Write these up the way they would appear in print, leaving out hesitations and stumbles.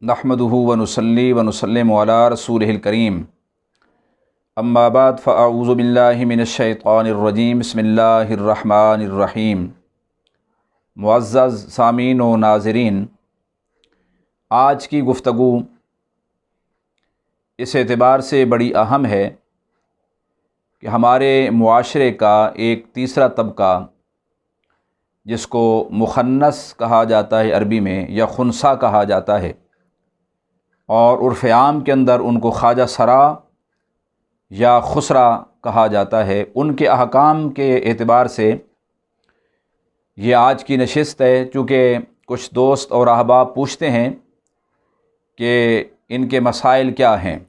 नहमदुहु व नुसल्ली व नुसल्लिमु अला रसूलिहिल करीम। अम्मा बाद फ़अऊज़ु बिल्लाहि मिनश्शैतानिर रजीम। बिस्मिल्लाहिर रहमानिर रहीम। मुअज़्ज़ज़ सामीन व नाज़रीन, आज की गुफ्तगू इस एतबार से बड़ी अहम है कि हमारे मुआशरे का एक तीसरा तबका, जिसको मुखन्नस कहा जाता है अरबी में, या खुनसा कहा जाता है, और उर्फ़ आम के अंदर उनको ख्वाजा सरा या खुसरा कहा जाता है, उनके अहकाम के एतबार से ये आज की नशिस्त है। चूँकि कुछ दोस्त और अहबाब पूछते हैं कि इनके मसाइल क्या हैं,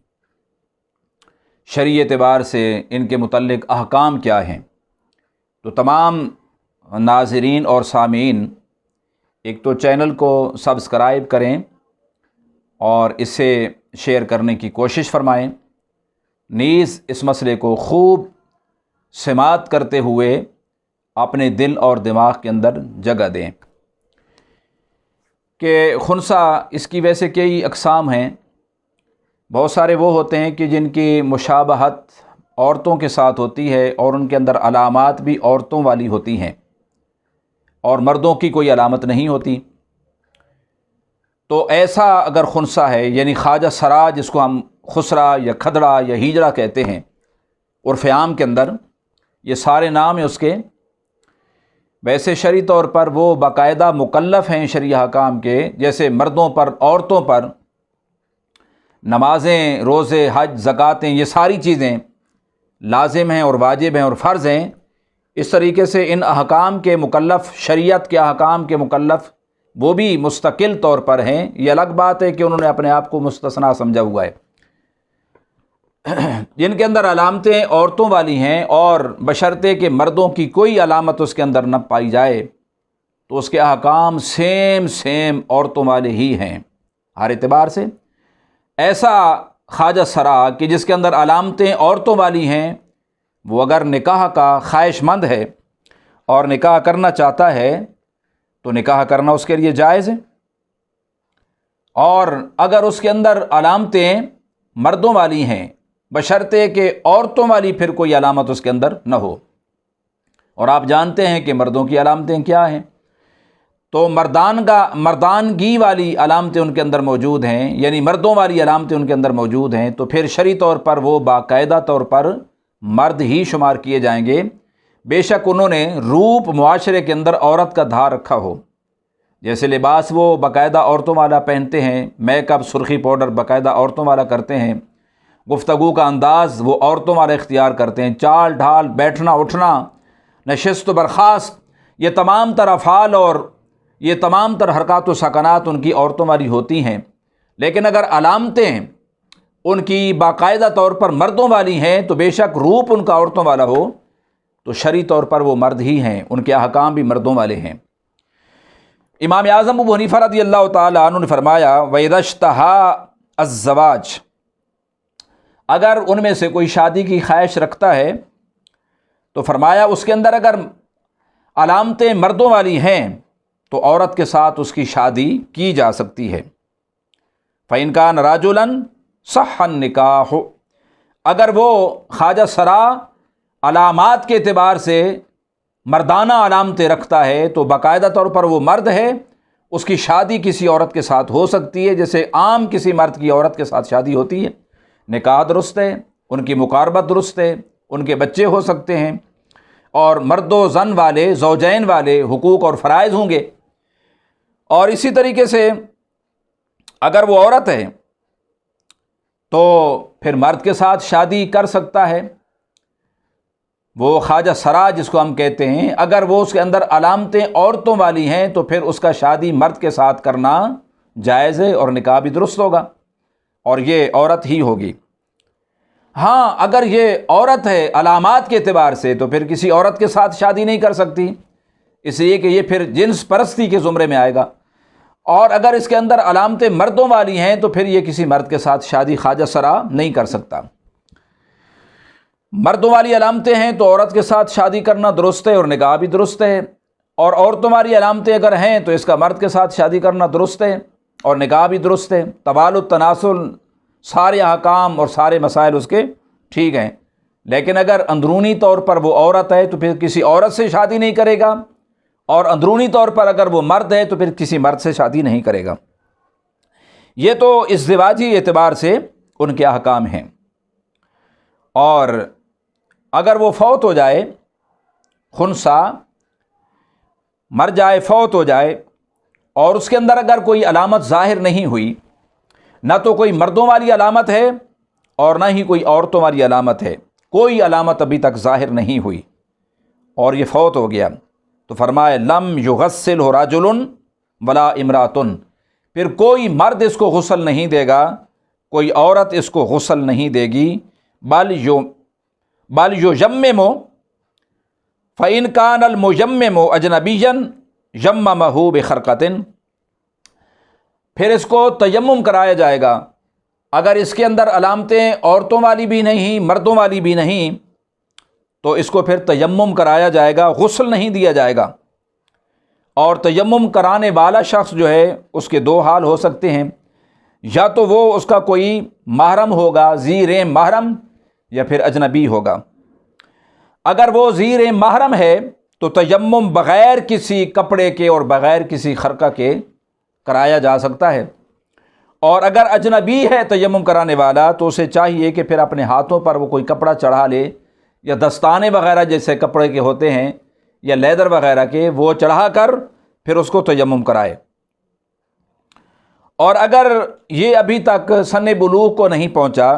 शरई एतबार से इनके मुतल्लिक़ अहकाम क्या हैं, तो तमाम नाज़रीन और सामीन एक तो चैनल को सब्सक्राइब करें और इसे शेयर करने की कोशिश फरमाएं। नीज़ इस मसले को खूब समात करते हुए अपने दिल और दिमाग के अंदर जगह दें कि खुनसा, इसकी वैसे कई अक़साम हैं। बहुत सारे वो होते हैं कि जिनकी मुशाबहत औरतों के साथ होती है और उनके अंदर अलामात भी औरतों वाली होती हैं और मर्दों की कोई अलामत नहीं होती। तो ऐसा अगर खुनसा है, यानी ख्वाजा सरा, जिसको हम खुसरा या खदड़ा या हीजड़ा कहते हैं उर्फ़ आम के अंदर, ये सारे नाम हैं उसके। वैसे शरई तौर पर वो बाकायदा मुकल्लफ़ हैं शरई अहकाम के, जैसे मर्दों पर औरतों पर नमाज़ें, रोज़े, हज, ज़कातें, ये सारी चीज़ें लाजिम हैं और वाजिब हैं और फ़र्ज़ हैं। इस तरीके से इन अहकाम के मुकल्लफ़, शरीयत के अहकाम के मुकल्लफ़ वो भी मुस्तकिल तौर पर हैं। ये अलग बात है कि उन्होंने अपने आप को मुस्तस्ना समझा हुआ है। जिनके अंदर अलामतें औरतों वाली हैं और बशर्ते कि मर्दों की कोई अलामत उसके अंदर न पाई जाए, तो उसके अहकाम सेम औरतों वाले ही हैं हर एतबार से। ऐसा ख्वाजा सरा कि जिसके अंदर अलामतें औरतों वाली हैं, वो अगर निकाह का ख्वाहिशमंद है और निकाह करना चाहता है तो निकाह करना उसके लिए जायज़ है। और अगर उसके अंदर अलामतें मर्दों वाली हैं, बशर्ते कि औरतों वाली फिर कोई अलामत उसके अंदर न हो। और आप जानते हैं कि मर्दों की अलामतें क्या हैं, तो मर्दानगी वाली अलामतें उनके अंदर मौजूद हैं, यानी मर्दों वाली अलामतें उनके अंदर मौजूद हैं। तो फिर शरई तौर पर वो बाकायदा तौर पर मर्द ही शुमार किए जाएंगे, बेशक उन्होंने रूप मुआशरे के अंदर औरत का धार रखा हो। जैसे लिबास वो बाकायदा औरतों वाला पहनते हैं, मेकअप, सुर्खी, पाउडर बाकायदा औरतों वाला करते हैं, गुफ्तगू का अंदाज़ वो औरतों वाला इख्तियार करते हैं, चाल ढाल, बैठना उठना, नशिस्त बर्खास्त, ये तमाम तर अफ़ाल और ये तमाम तर हरकत व सकनात उनकी औरतों वाली होती हैं। लेकिन अगर अलामतें उनकी बाकायदा तौर पर मर्दों वाली हैं, तो बेशक रूप उनका औरतों वाला हो तो शरई तौर पर वो मर्द ही हैं, उनके अहकाम भी मर्दों वाले हैं। इमाम आज़म अबू हनीफ़ा रज़ियल्लाहु ताला अन्हु ने फरमाया, वइज़श्तहा अज़्ज़वाज, अगर उनमें से कोई शादी की ख्वाहिश रखता है तो फरमाया उसके अंदर अगर अलामतें मर्दों वाली हैं तो औरत के साथ उसकी शादी की जा सकती है। फ़इन कान राजुलन सह्हन निकाह, अगर वो ख्वाजा सरा अलामात के एतबार से मर्दाना अलामतें रखता है तो बाकायदा तौर पर वो मर्द है, उसकी शादी किसी औरत के साथ हो सकती है, जैसे आम किसी मर्द की औरत के साथ शादी होती है। निकाह दुरुस्त है, उनकी मुकारबत दुरुस्त है, उनके बच्चे हो सकते हैं और मर्दो ज़न वाले, ज़ौजैन वाले हुकूक और फ़राइज़ होंगे। और इसी तरीके से अगर वो औरत है तो फिर मर्द के साथ शादी कर सकता है। वो ख्वाजा सरा जिसको हम कहते हैं, अगर वो उसके अंदर अलामतें औरतों वाली हैं तो फिर उसका शादी मर्द के साथ करना जायज़ है और निकाह भी दुरुस्त होगा और ये औरत ही होगी। हाँ, अगर ये औरत है अलामात के एतबार से तो फिर किसी औरत के साथ शादी नहीं कर सकती, इसलिए कि ये फिर जिन्स परस्ती के ज़ुमरे में आएगा। और अगर इसके अंदर अलामतें मर्दों वाली हैं तो फिर ये किसी मर्द के साथ शादी ख्वाजा सरा नहीं कर सकता। मर्दों वाली अलामतें हैं तो औरत के साथ शादी करना दुरुस्त है और निकाह भी दुरुस्त है, और औरतों वाली अलामतें अगर हैं तो इसका मर्द के साथ शादी करना दुरुस्त है। اور نکاح بھی درست ہے، تبادل تناسل سارے احکام اور سارے مسائل اس کے ٹھیک ہیں۔ لیکن اگر اندرونی طور پر وہ عورت ہے تو پھر کسی عورت سے شادی نہیں کرے گا، اور اندرونی طور پر اگر وہ مرد ہے تو پھر کسی مرد سے شادی نہیں کرے گا۔ یہ تو ازدواجی اعتبار سے ان کے احکام ہیں۔ اور اگر وہ فوت ہو جائے، خنثی مر جائے، فوت ہو جائے، اور اس کے اندر اگر کوئی علامت ظاہر نہیں ہوئی، نہ تو کوئی مردوں والی علامت ہے اور نہ ہی کوئی عورتوں والی علامت ہے، کوئی علامت ابھی تک ظاہر نہیں ہوئی، اور یہ فوت ہو گیا، تو فرمایا لم یغسلہ رجل ولا امرأۃ، پھر کوئی مرد اس کو غسل نہیں دے گا، کوئی عورت اس کو غسل نہیں دے گی، بل یجمم، فإن کان المجمم اجنبیا یممہ بخرقۃ، پھر اس کو تیمم کرایا جائے گا۔ اگر اس کے اندر علامتیں عورتوں والی بھی نہیں، مردوں والی بھی نہیں، تو اس کو پھر تیمم کرایا جائے گا، غسل نہیں دیا جائے گا۔ اور تیمم کرانے والا شخص جو ہے اس کے دو حال ہو سکتے ہیں، یا تو وہ اس کا کوئی محرم ہوگا، ذی رحم محرم، یا پھر اجنبی ہوگا۔ اگر وہ ذی رحم محرم ہے تو تیمم بغیر کسی کپڑے کے اور بغیر کسی خرقہ کے کرایا جا سکتا ہے، اور اگر اجنبی ہے تیمم کرانے والا تو اسے چاہیے کہ پھر اپنے ہاتھوں پر وہ کوئی کپڑا چڑھا لے، یا دستانے وغیرہ جیسے کپڑے کے ہوتے ہیں یا لیدر وغیرہ کے، وہ چڑھا کر پھر اس کو تیمم کرائے۔ اور اگر یہ ابھی تک سن بلوغ کو نہیں پہنچا،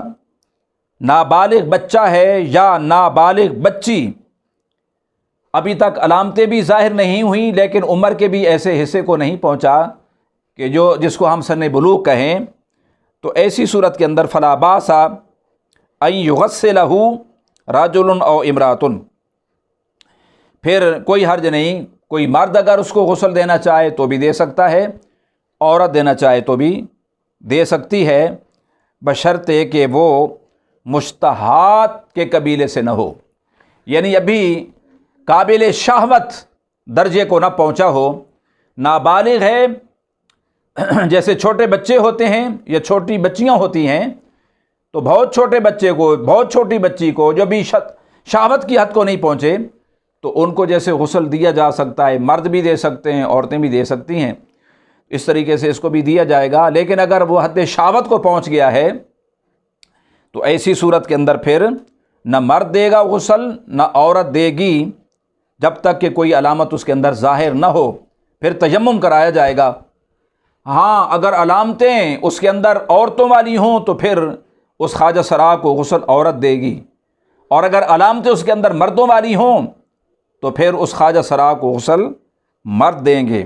نابالغ بچہ ہے یا نابالغ بچی، ابھی تک علامتیں بھی ظاہر نہیں ہوئیں لیکن عمر کے بھی ایسے حصے کو نہیں پہنچا کہ جس کو ہم سن بلوغ کہیں، تو ایسی صورت کے اندر فلا باس ان یغسلہ رجل او امرأۃ، پھر کوئی حرج نہیں، کوئی مرد اگر اس کو غسل دینا چاہے تو بھی دے سکتا ہے، عورت دینا چاہے تو بھی دے سکتی ہے، بشرطے کہ وہ مشتہات کے قبیلے سے نہ ہو، یعنی ابھی قابل شہوت درجے کو نہ پہنچا ہو، نابالغ ہے، جیسے چھوٹے بچے ہوتے ہیں یا چھوٹی بچیاں ہوتی ہیں، تو بہت چھوٹے بچے کو، بہت چھوٹی بچی کو جو بھی شہوت کی حد کو نہیں پہنچے، تو ان کو جیسے غسل دیا جا سکتا ہے، مرد بھی دے سکتے ہیں، عورتیں بھی دے سکتی ہیں، اس طریقے سے اس کو بھی دیا جائے گا۔ لیکن اگر وہ حد شہوت کو پہنچ گیا ہے تو ایسی صورت کے اندر پھر نہ مرد دے گا غسل نہ عورت دے گی، جب تک کہ کوئی علامت اس کے اندر ظاہر نہ ہو، پھر تیمم کرایا جائے گا۔ ہاں اگر علامتیں اس کے اندر عورتوں والی ہوں تو پھر اس خواجہ سرا کو غسل عورت دے گی، اور اگر علامتیں اس کے اندر مردوں والی ہوں تو پھر اس خواجہ سرا کو غسل مرد دیں گے۔